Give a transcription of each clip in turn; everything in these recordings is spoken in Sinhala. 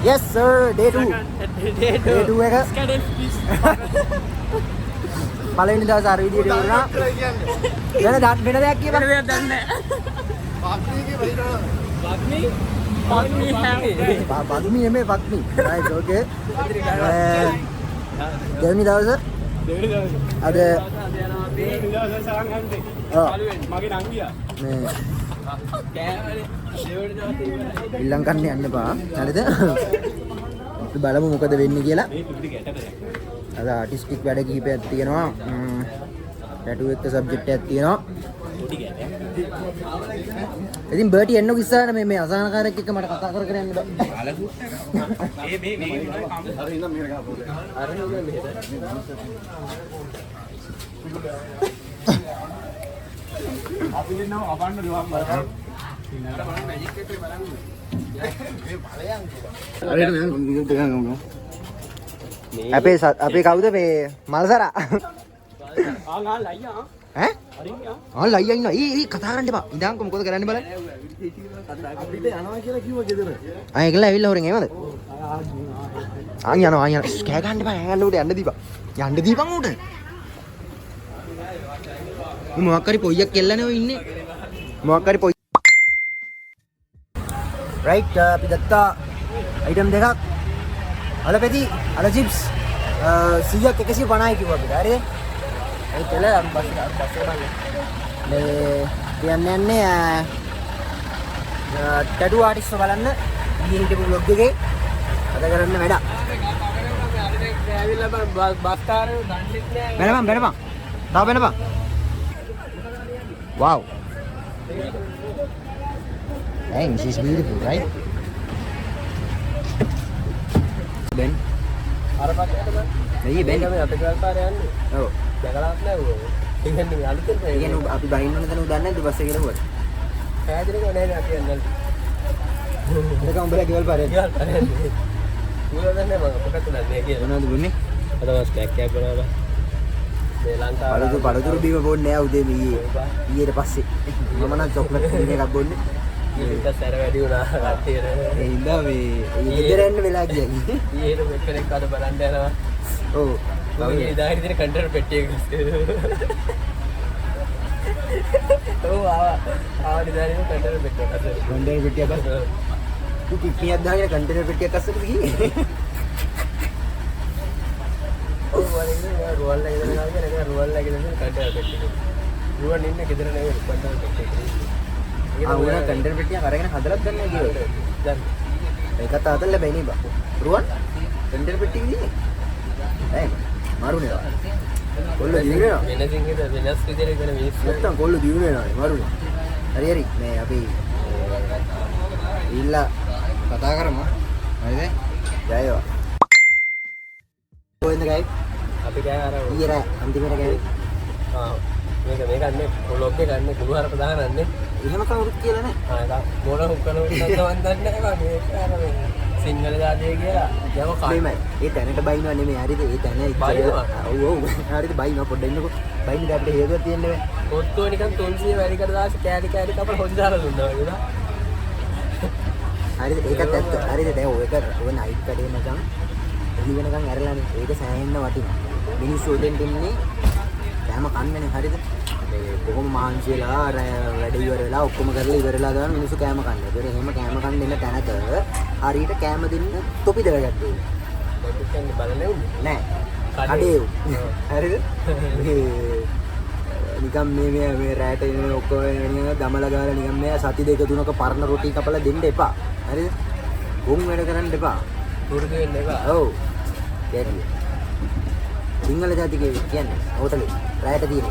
Yes sir, day 2. Day 2 එක. පළවෙනි දවස් අර විදියට වුණා. වෙන දෙයක් කියපන්. වෙන දෙයක් දන්නේ නැහැ. පත්නි නෙමෙයි පත්නි. right okay. දෙවෙනි දවස් අද මගේ නංගියා ඉල්ලම් කන්න යන්න එපා. හරිද? අපි බලමු මොකද වෙන්නේ කියලා. අද ආටිස්ටික් වැඩ කිහිපයක් තියෙනවා. ටැටු එක සබ්ජෙක්ට් එකක් තියෙනවා. ඉතින් බර්ටි එන්නකො ඉස්සරහට මේ අසහනකාරයෙක් එක්ක මට කතා කර යන්න බෑ. අපි දෙන්නව අපන්න දුවම් බලන්න. මැජික් එකේ බලන්න. මේ බලයන් කියලා. අපේ කවුද මේ මල්සරා? ලයියා. ඈ? ලයියා ඉන්නවා. ඊ කතා කරන්න එපා. ඉඳන්කො මොකද කරන්න බලන්න. අපිට යනවා කියලා කිව්වා ගෙදර. ඒකලා ඇවිල්ලා හොරෙන් එවද? යනවා. කෑ ගන්න එපා. ඇඟල්ල උඩ යන්න දීපන්. යන්න දීපන් උඩ. මොකක් හරි පොයියක් කෙල්ලනේ ඔය ඉන්නේ. මොකක් හරි පොයි. රයිට් අපි ගත්තා අයිටම් දෙකක්. අලපෙති අල චිප්ස් 100ක් 150යි කිව්වා අපිට. හරිද? ඒ තල බස් බලන්න. මේ යන්නේ ටැටු ආටිස්ට් බලන්න. ඊයේ හිටපු vlog එකේ අද කරන්න වැඩ. ඇවිල්ලා බස් කාරේ දන්නේ නැහැ. බැලපන්. තව බැලපන්. Wow. Dang, she's beautiful, right? Ben. Ben. Ben. අපි ගල් පාරේ යන්නේ. ඔව්. දැකලාත් නෑ ඌ. ඉන්නේ අලුතෙන් නෑ. ඉන්නේ අපි බහින්න ඕන තැන උදන්නේ නැද්ද බස් එකේ ගිහුවා? ඈදිනක නෑ අපි යන්නේ. ඒක උඹලා ගෙවල් පාරේ. ගෙවල් පාරේ. ඌ දන්නේ මම පොකට නෑ කියලා. මොනවද දුන්නේ? අද මාස් කැක් කරනවා. මේ ලංකාව පළතුරු බීම බොන්නේ නෑ උදේ ඊයට පස්සේ. මම නම් චොක්ලට් ක්‍රීම් එකක් බොන්නේ. ඊට සැර වැඩි වුණා කට්ටියට. ඒ ඉඳා මේ ඊදර එන්න වෙලා කියන්නේ. ඊයට මෙක්කෙනෙක් අද බලන්න යනවා. ඔව්. මම ඉදාගෙන ඉතින් කන්ටර් පෙට්ටියක ඔව් ආවා ඉදාගෙන කන්ටර් පෙට්ටියක අස්සේ. කන්ටර් පෙට්ටියක අස්සේ. තු පිටියක් දාගෙන කන්ටර් පෙට්ටියක අස්සට ගියේ. ඔව් වලින් රුවල් එකේ දාගෙන නේද රුවල් එකේ දාගෙන කන්ටර් පෙට්ටියක. රුවන් ඉන්නේ ගෙදර නෙවෙයි කන්ටර් පෙට්ටියක. උන කන්ටර් පෙට්ටියක් අරගෙන හදලත් ගන්න කිව්වා. දැන් ඒකත් අතල්ලා බැිනේ බා. රුවන් කන්ටර් පෙට්ටියක ඉන්නේ. ඇයි මාරුනේ. කොල්ල දිනුනේ. වෙනසින් හිට වෙනස් විදිහට වෙන මිනිස්සු. නැත්තම් කොල්ල දිනුනේ නෑ මාරුනේ. හරි මේ අපි ඉල්ලා කතා කරමු. හරිද? ජයවා. කොහෙන්ද ගයි? අපි ගෑ අර ඊයර අන්තිමට ගෑ. මේක අන්නේ බ්ලොග් එක ගන්න කුළු හරප දානන්නේ. එහෙම කවුරුත් කියලා නෑ. ඒක මොන හුක්කන උන්නවද දන්නේ නෑ මේක අර සිංහල ජාතිය කියලා. යම කයිමයි. ඒ තැනට බයින්ව නෙමෙයි හරිද? ඒ තැන ඉච්චලා. ඔව් හරිද බයින්ව පොඩ්ඩක් ඉන්නකො. බයින්ද අපිට හේතුවක් තියෙන්නේ නෑ. ඔක්කොම නිකන් 300 වැඩි කර දාලා කෑලි කපලා හොදි දාලා දුන්නා වගේ. හරිද? ඒකත් ඇත්ත. හරිද? දැන් ඔය නයිට් කඩේ මචං. එළි වෙනකන් ඇරලානේ. ඒක සෑහෙන්න වටිනවා. මිනිස්සු උදෙන් දෙන්නේ කෑම කන්නනේ හරිද? මේ කොහොම මහන්සි වෙලා වැඩ ඉවර වෙලා ඔක්කොම කරලා ඉවරලා දාන මිනිස්සු කෑම කන්නේ. ඒතර එහෙම කෑම කන්න දෙන්න තැනක හරියට කෑම දෙන්න තොපි දරගත්තේ. ඒක කියන්නේ බලන්නේ නෑ. කඩේ. හරිද? නිකම් මේ රැට ඉන්න ඔක්කොම නිකන් ගමලා ගාලා නිකම් මේ සති දෙක තුනක පරණ රොටි කපලා දෙන්න එපා. හරිද? ගොම් වැඩ කරන්න එපා. පුරුදු වෙන්න එපා. ඔව්. කැරිය. සිංහල ජාතිකේ කියන්නේ හොටලේ රැයට තියෙන.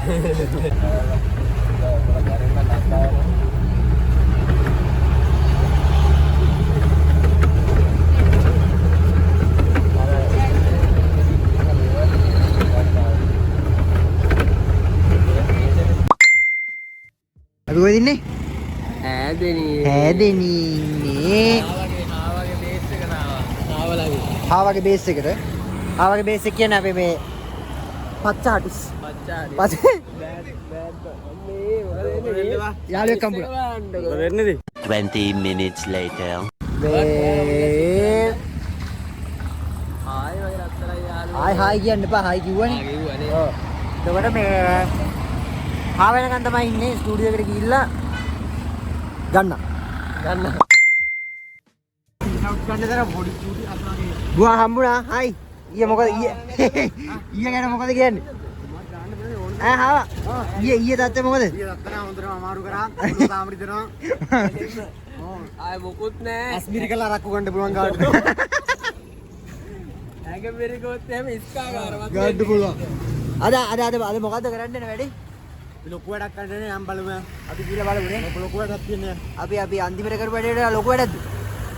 අපි කොහෙද ඉන්නේ? ඈදෙනී ඉන්නේ. ආවගේ බේස් එකට. ආවගේ බේස් එක කියන්නේ අපි මේ පච්චාටිස්. යාළුවෙක් කම්බුණා. 20 minutes later. මේ හායි කියන්න එපා හායි කිව්වනේ. ඔව්. එතකොට මේ හා වෙනකන් තමයි ඉන්නේ ස්ටුඩියෝ එකට ගිහිල්ලා ගන්න. බුවා හම්බුණා. හායි. ඊයේ මොකද ඊයේ ගැන මොකද කියන්නේ? හාවා. ඊයේ තත්ත්වය මොකද? ඊයේ තත්ත්වය හොඳටම අමාරු කරා. සාමරි දෙනවා. ආය මොකුත් නෑ. අස්මිරි කළා රක්කු ගන්න පුළුවන් ගාඩ. ඇඟ මෙරිකොත් එහෙම ඉස්කාගාරවත් ගාඩ පුළුවන්. අද මොකද්ද කරන්න යන වැඩි? ලොකු වැඩක් කරන්න යම් බලමු. අපි කියලා බලමුනේ. ලොකු වැඩක් තියන්නේ. අපි අන්තිමට කරපු වැඩේට ලොකු වැඩක්ද?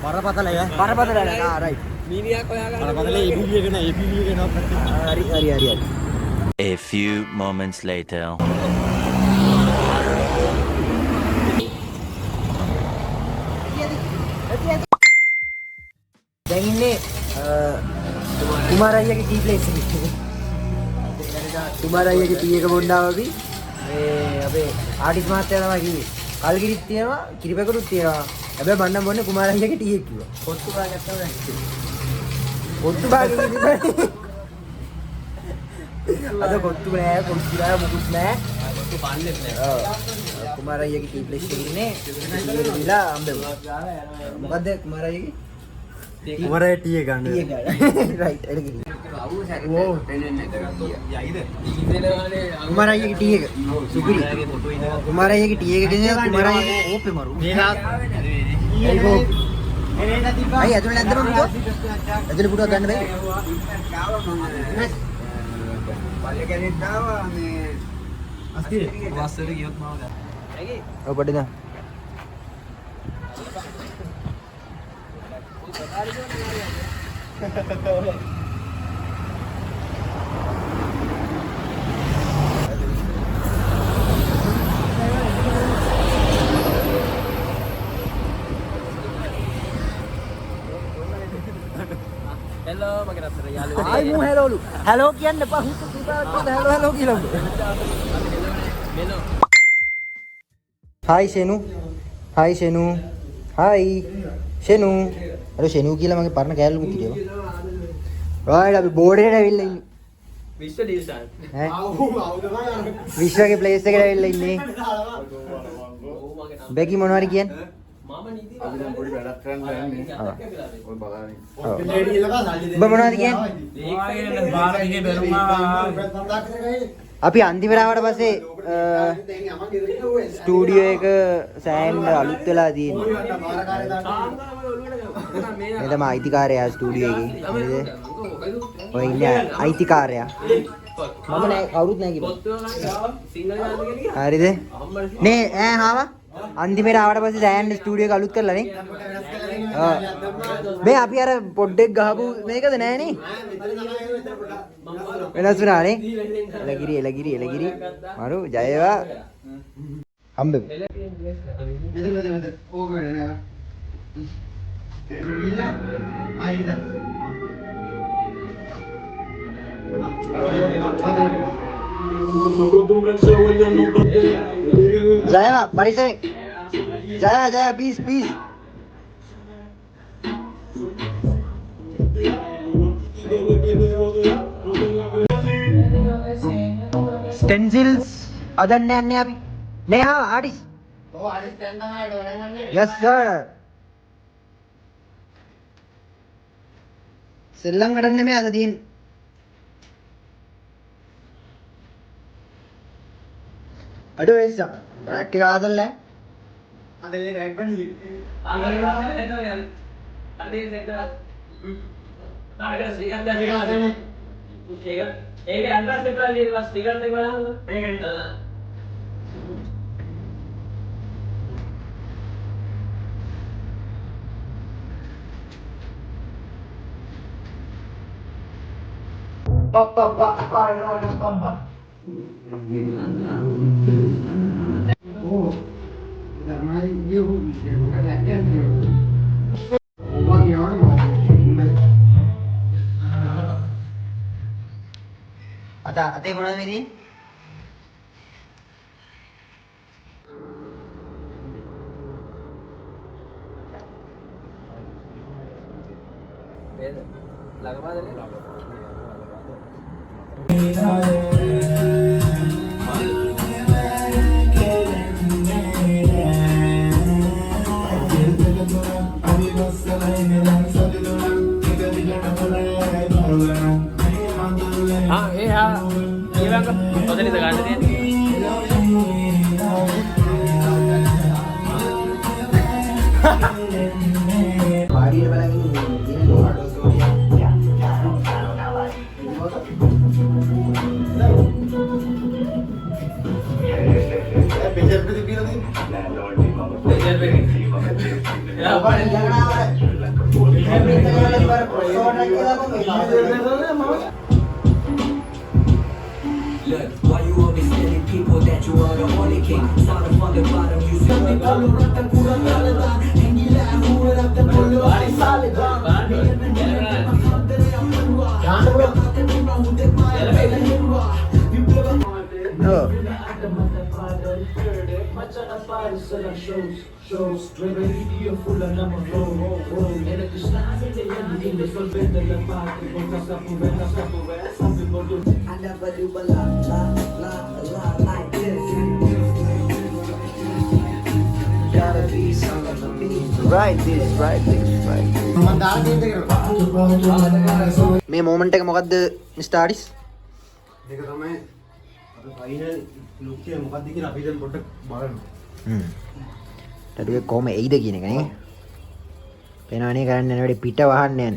බරපතලයි. ආ රයිට්. මීනියක් හොයාගන්න. බරපතලයි ABV එක නෑ ABV එක නෑ. හරි. A few moments later. දැන් ඉන්නේ කුමාර අයියාගේ ටී ප්ලේස් එකේ. කුමාර අයියාගේ ටී එක බොන්නාව අපි මේ අපේ ආටිස් මහත්තයා තමයි කිව්වේ. කල්ගිරිත් තියෙනවා, කිරිපැකරුත් තියෙනවා. හැබැයි මම නම් බොන්නේ කුමාර අයියාගේ ටී එක කිව්වා. පොත්තු භාගයක් තමයි. පොත්තු භාගෙ කිව්වා. අද කොත්තු නෑ මොකුත් නෑ. කොත්තු පන්නේත් නෑ. ඔව්. කුමාර අයියාගේ ටී ප්ලේස් එකේ ඉන්නේ. ඉතිලා අම්බෙමු. මොකද්ද කුමාර අයියාගේ? කුමාර අයියා ටී එක ගන්න. රයිට් එළ ගිහින්. ඕ. කුමාර අයියාගේ ටී එක. සුපිරි. කුමාර අයියාගේ ටී එක ගෙනියන කුමාර අයියාගේ ඕපේ මරු. ඒක අයි ඇතුළේ නැද්ද මම පුතෝ? ඇතුළේ පුටුවක් ගන්න බෑ. පල්ලේ කැරෙන්න ආවා මේ අස්තිරේ වස්සට ගියොත් මාව ගන්න. ඇයි? ඔව් පඩේ දා. හෙලෝ මගේ රත්තරන් යාළුවෝ. ආයි මු හෙලෝලු. හෙලෝ කියන්න එපා. හුතු කීපාවක් හෙලෝ කියලා. මෙලෝ. හායි ෂෙනු. හායි ෂෙනු. හායි ෂෙනු. අර ෂෙනු කියලා මගේ පරණ කෑල්ලුම කිරියව. රයිට් අපි බෝඩේට ඇවිල්ලා ඉන්නේ. විශ්ව ඩිල්සන්. ඈ. විශ්වගේ ප්ලේස් එකට ඇවිල්ලා ඉන්නේ. බැකි මොනවද කියන්නේ? මම නීති අපි දැන් පොඩි වැඩක් කරන්න යන්නේ. ඔය බලන්න. ඔබ මොනවද කියන්නේ? ඒකේ භාරතයේ බැලුමා අපි අන්තිමට ආවට පස්සේ ස්ටුඩියෝ එක සෑහෙන අලුත් වෙලා තියෙනවා. මේ තමයි අයිතිකාරයා ස්ටුඩියෝ එකේ. නේද? ඔය ඉන්නේ අයිතිකාරයා. මම නෑ කවුරුත් නෑ කිව්වා. හරිද? නේ ඈ හාවා අන්තිමට ආවට පස්සේ සෑහෙන ස්ටුඩියෝ එක අලුත් කරලා නේ. මේ අපි අර පොඩ්ඩෙක් ගහපු මේකද නෑනේ. වෙනස් වුණා නේ. එලගිරි. මරු ජය වේවා. හම්බෙමු. ඕක වෙන්නේ නෑ. ජය පරිසරේ. ජය පීස්. ස්ටෙන්සිල්ස් අදන්න යන්නේ අපි. නේ හා ආටිස්. ඔව් ආටිස් දැන් තමයි ඩොනන්නේ. යස් සර්. සෙල්ලම් වැඩක් නෙමෙයි අද තියෙන්නේ. අඩෝ එස්සා. රැක් එක ආදල්ල. අදේ රැක් ගන්නේ. අදේ සෙට්. ඒක අන්ඩර්ස් එක ලියලා ස්ටිකර් එක බලන්න. මේක අතේ මොනවද මේ තියෙන්නේ? වේද ළඟමාදනේ Why you always telling people that you are the only king? Started from the bottom, you see me kalau ratang kurang alasan. Hinggilah aku ratang perlu salidan. Oh. Right this. මේ මොමන්ට් එක මොකද්ද මිස්ටර් ආරිස්? ඒක තමයි අපි ෆයිනල් ලුක් එක මොකක්ද කියලා අපි දැන් පොඩ්ඩක් බලන්න. ටැටු එක කොහම එයිද කියන එක නේ. පේනවනේ කරන්න යන වැඩි පිට වහන්න යන.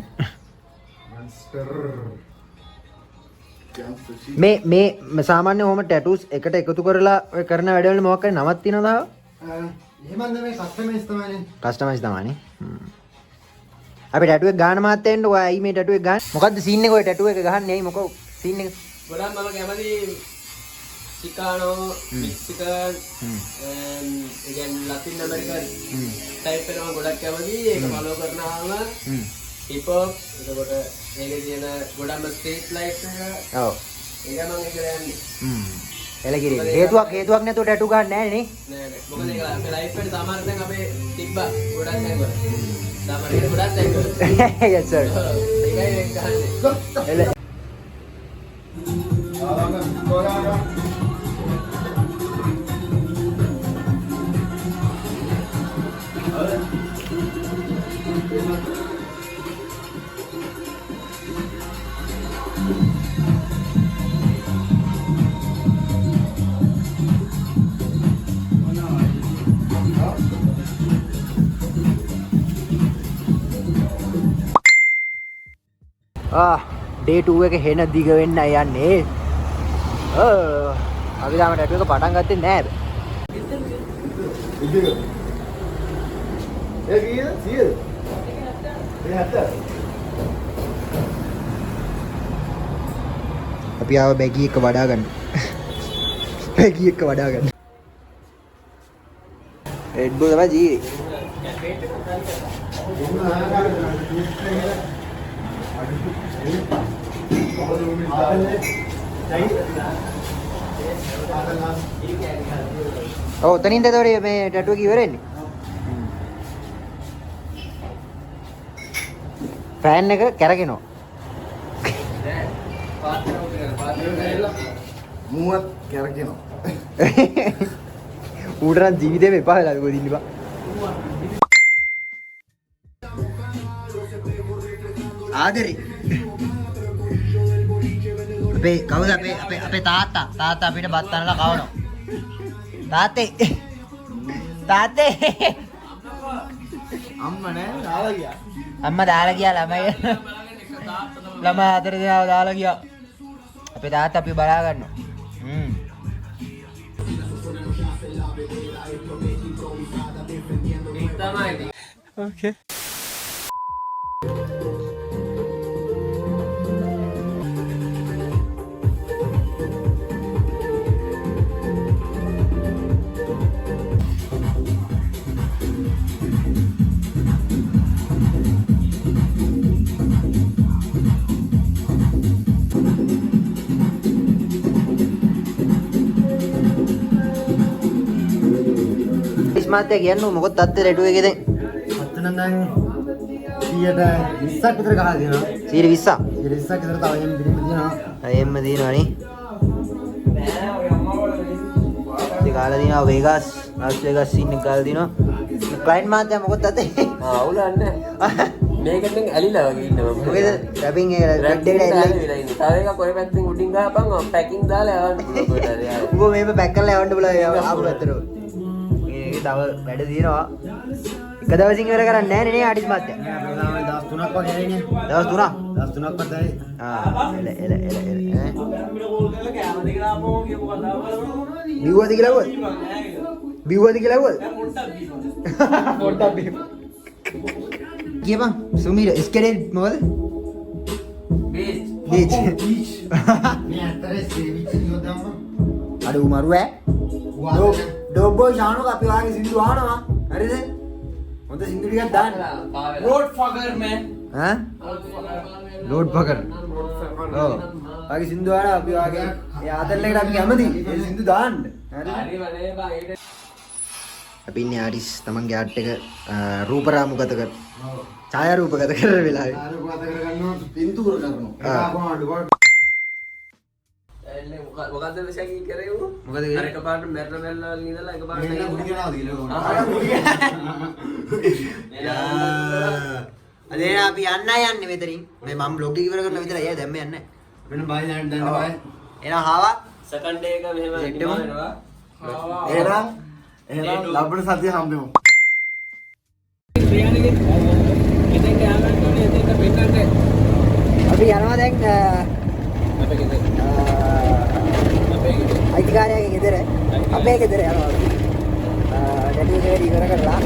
මේ සාමාන්‍ය ඔහම ටැටූස් එකට එකතු කරලා ඔය කරන වැඩවල මොකක් හරි නමක් තියෙනවද? එහෙමද මේ කස්ටමයිස් තමයිනේ. කස්ටමයිස් තමයිනේ. අපි ටැටු එක ගන්න මාත් එන්න ඔය අයි මේ ටැටු එක ගන්න. මොකද්ද සීන් එක ඔය ටැටු එක ගහන්නේ ඇයි මොකෝ සීන් එක? ගොඩක් මම කැමති Chicano Mexican again Latin American type එකම ගොඩක් කැමති. ඒක ෆලෝ කරනවාම හිප් හොප් එතකොට මේකේ තියෙන ගොඩක්ම ස්ට්‍රීට් ලයිෆ් එක. ඔව්. ඒක මම ඒක යන්නේ. එලකිරි හේතුවක් නැතුව ටැටු ගන්න නැහැ නේ. නෑ නෑ. මොකද ඒක අපේ ලයිෆ් එකට සමහර දැන් අපේ තිබ්බා ගොඩක් දැන් කරා. සමහර ඒක ගොඩක් දැන් කරා. yes sir. ඒකයි ඒක ගහන්නේ. ඩේ 2 එක හෙන දිග වෙන්න යන්නේ. අපි තාම ටැටු එක පටන් ගත්තේ නෑ. ඒ කීයද? 100ද? ඒ 70. අපි ආව බැගි එක වඩා ගන්න. බැගි එක වඩා ගන්න. රෙඩ් බුල් තමයි ජීරි. ඔව් තනින්ද එතකොට මේ ටැටු එක ඉවරෙන්නේ. ෆෑන් එක කැරගෙනවා. මුවත් කැරකෙනවා. ඌට නම් ජීවිතේම එපා වෙලා දුක දින්න බා. ආදරේ. අපේ කවුද අපේ තාත්තා අපිට බත් අනලා කවනවා. තාත්තේ අම්මා නෑ දාලා ගියා. අම්මා දාලා ගියා ළමයි හතර දෙනා දාලා ගියා. අපේ තාත්තා අපි බලා ගන්නවා. Okay. මාත්‍ය කියන්නේ මොකද තත්ත්වය ටැටු එකේ දැන්? අතන දැන් 120ක් විතර ගහලා දෙනවා. 120ක්. 120ක් විතර තව එහෙම දිනවා. එහෙම දිනවනේ. ඉතින් කාලා දිනවා වෙගස් ලාස් වෙගස් ඉන්න කාලා දිනවා ක්ලයින්ට් මාත්‍යා මොකද අතේ අවුලක් නැහැ. මේකෙන් ඇලිලා වගේ ඉන්නවා. මොකද රැපින් එක රෙඩ් එකට ඇලිලා තව එකක් ඔය පැත්තෙන් උඩින් ගහපන් පැකින් දාලා යවන්න පුළුවන් කොහෙද යාර. උඹ මේක පැක් කරලා යවන්න පුළුවන් ආපු අතට මේක තව වැඩ තියෙනවා එක දවසින් ඉවර කරන්නේ නැහැ නේ ආටිස් මාත්‍යා දවස් 3ක් වගේ ඇවිනේ. දවස් 3ක් දවස් 3ක් වතයි. එල බිව්වද කියලා පොට්ටක් බිව් කියපන් සුමීර ස්කෙලෙට් මොකද බීච් මේ අතරේ සීවිච් යොදම්ම. අඩු මරු ඈ ඩොබ්බෝ ෂානෝ අපි වාගේ සින්දු ආනවා හරිද හොඳ සින්දු ටිකක් දාන්න Road fucker man. ඈ ලෝඩ් පකර් ඔව් වාගේ සින්දු ආනවා අපි වාගේ ඒ ආතල් එකට අපි කැමති ඒ සින්දු දාන්න හරිද හරි වනේ බා ඊට අපි ඉන්නේ ආටිස් තමන්ගේ ආට් එක රූපරාමුගත කර ඡායාරූපගත කරන වෙලාවේ ආර වාද කරගන්නවා පින්තූර කරනවා. ඒක අපම අඩුවක්. එන්නේ මොකද්ද විශේෂයෙන් කරේ උ? මොකද කරේ? අර එකපාරට මැරෙන වල ඉඳලා එකපාරට මෙන්න මුඩි කරනවා කියලා. අදේ අපි යන්න යන්නේ මෙතනින් මේ මම බ්ලොග් එක ඉවර කරලා විතරයි දැන් මේ යන්නේ මෙන්න බයි දැන් බයි. එහෙනම් හාවා සෙකන්ඩ් එක මෙහෙම වෙනවා. එහෙනම් ලබන සතිය හම්බෙමු. අපි යනවා දැන් අයිතිකාරයාගේ ගෙදර අපේ ගෙදර යනවා අපි ඩැටි එක ඉවර කරලා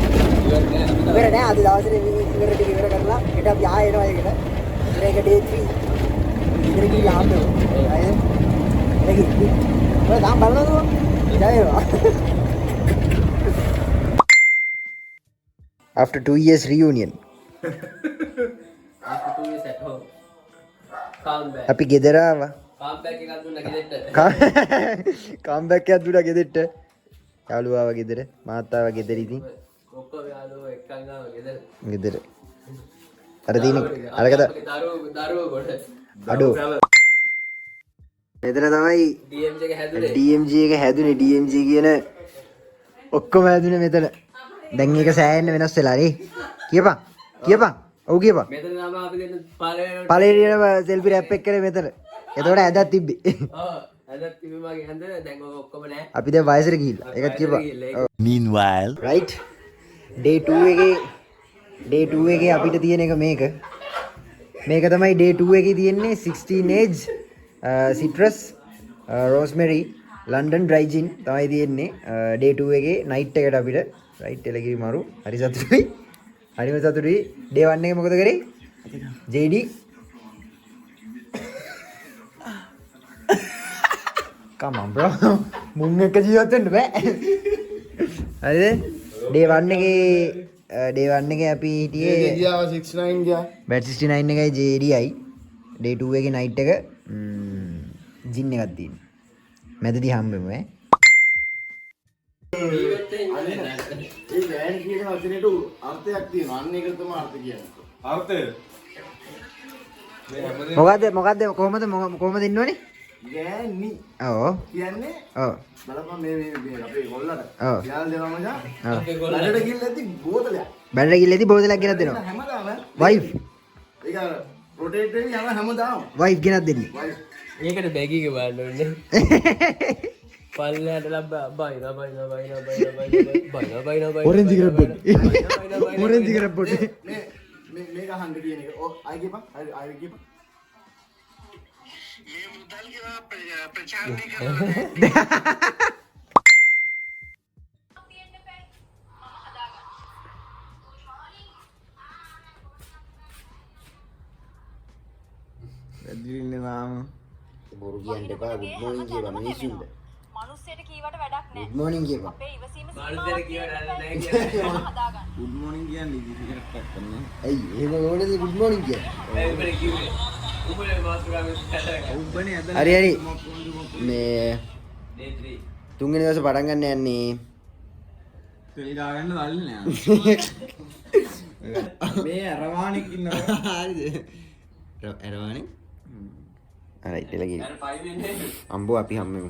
ඉවර නෑ අද දවසේ ඉවර ටික ඉවර කරලා ඊට අපි ආයෙ එනවා ඒකට ඒක ඩේ 3 ඉතින් ගිහින් ආම්බෝ හරිද ඒක ඔය තාම බලනවද ජයවා after 2 years reunion After 2 years at home. Come back. අපි ගෙදර ආවා Come back එකක් දුන්නා ගෙදරට. කම්බැක් එකක් දුන්නා ගෙදරට යාළුවා ආවා ගෙදර මාත් ආවා ගෙදර ඉතින් ඔක්කොම යාළුවෝ එක්කන් ආව ගෙදර. ගෙදර අර දින අරකට දරුවෝ කොට. අඩෝ මෙතන තමයි DMG එක හැදුනේ. DMG එක හැදුනේ DMG කියන ඔක්කොම හැදුනේ මෙතන දැන් ඒක සෑහෙන්න වෙනස් වෙලා නේ කියපන් ඔව් කියපන් මෙතන තමයි අපි දෙන්න පළවෙනි පළවෙනි සෙල්ෆි රැප් එක කරේ මෙතන එතකොට ඇදක් තිබ්බේ අදත් තිබුණාගේ හන්ද දැන් ඔය ඔක්කොම නැහැ. අපි දැන් වයසට ගිහිල්ලා ඒකත් කියපන් Meanwhile, right day 2 එකේ අපිට තියෙන එක මේක තමයි day 2 එකේ තියෙන්නේ 16 age citrus rosemary london dry gin තමයි තියෙන්නේ day 2 එකේ night එකට අපිට right එලගිරි මාරු හරි සතුටුයි හරිම සතුටුයි day 1 එකේ මොකද කරේ JD come on bro මුන් එක ජීවත් වෙන්න බෑ හරිද day 1 එකේ අපි හිටියේ ගියාව 69 ගියා. බැට් 69 එකයි JDයි day 2 එකේ night එක ජින් එකක් තියෙනවා මැදදී හම්බෙමු ඈ ඒ ගෑන් කියන වචනේට අර්ථයක් තියෙනවා. අන්න ඒක තමයි අර්ථ කියන්නේ. අර්ථය? මොකද්ද කොහමද ඉන්නෝනේ ගෑනි ඔව් කියන්නේ ඔව් බලපන් මේ අපේ ගොල්ලට. ඔව් යාල් දෙනවා මචං. ඔව් බඩට ගිහිල්ලා ඇති බෝතලයක්. බැලලා ගිල්ලේදී බෝතලයක් ගෙනත් දෙනවා හැමදාම වයිෆ් ඒක රොටේට් වෙන්නේ යන හැමදාම. වයිෆ් ගෙනත් දෙන්නේ වයිෆ් ඒකට බැගීක බලන්න ඕනේ. පල්ලයට ලබ්බා බයින ඔරෙන්ජ් කරපොට් ඔරෙන්ජ් කරපොට් මේක අහන්න කියන එක. ඔව් ආයි කියපන්. ආයි කියපන්. මේ මුදල් කියලා ප්‍රචාරණය කරනවා. වැදිරින්නේ මාම බොරු කියන්න එපා good morning කියපන් මිනිස්සුන්ට මනුස්සයට කීවට වැඩක් නැහැ. good morning කියපන් අපේ ඉවසීම මාළුතර කියවන්න නැහැ කියලා. හදාගන්න. good morning කියන්නේ ඉතින් කරක් කරන්නේ. ඇයි එහෙම ඕනේද good morning කියන්නේ ඒ උඹට කිව්වේ. උඹේ මාස්ටර් උඹනේ අද හරි මේ day 3. තුන්වෙනි දවසේ පටන් ගන්න යන්නේ තෙලි දාගන්න දල්නේ. මේ අරවාණෙක් ඉන්නවා. හරිද අරවානේ හරි එලගිරි අර 5 වෙන්නේ. අම්බෝ අපි හම්බෙමු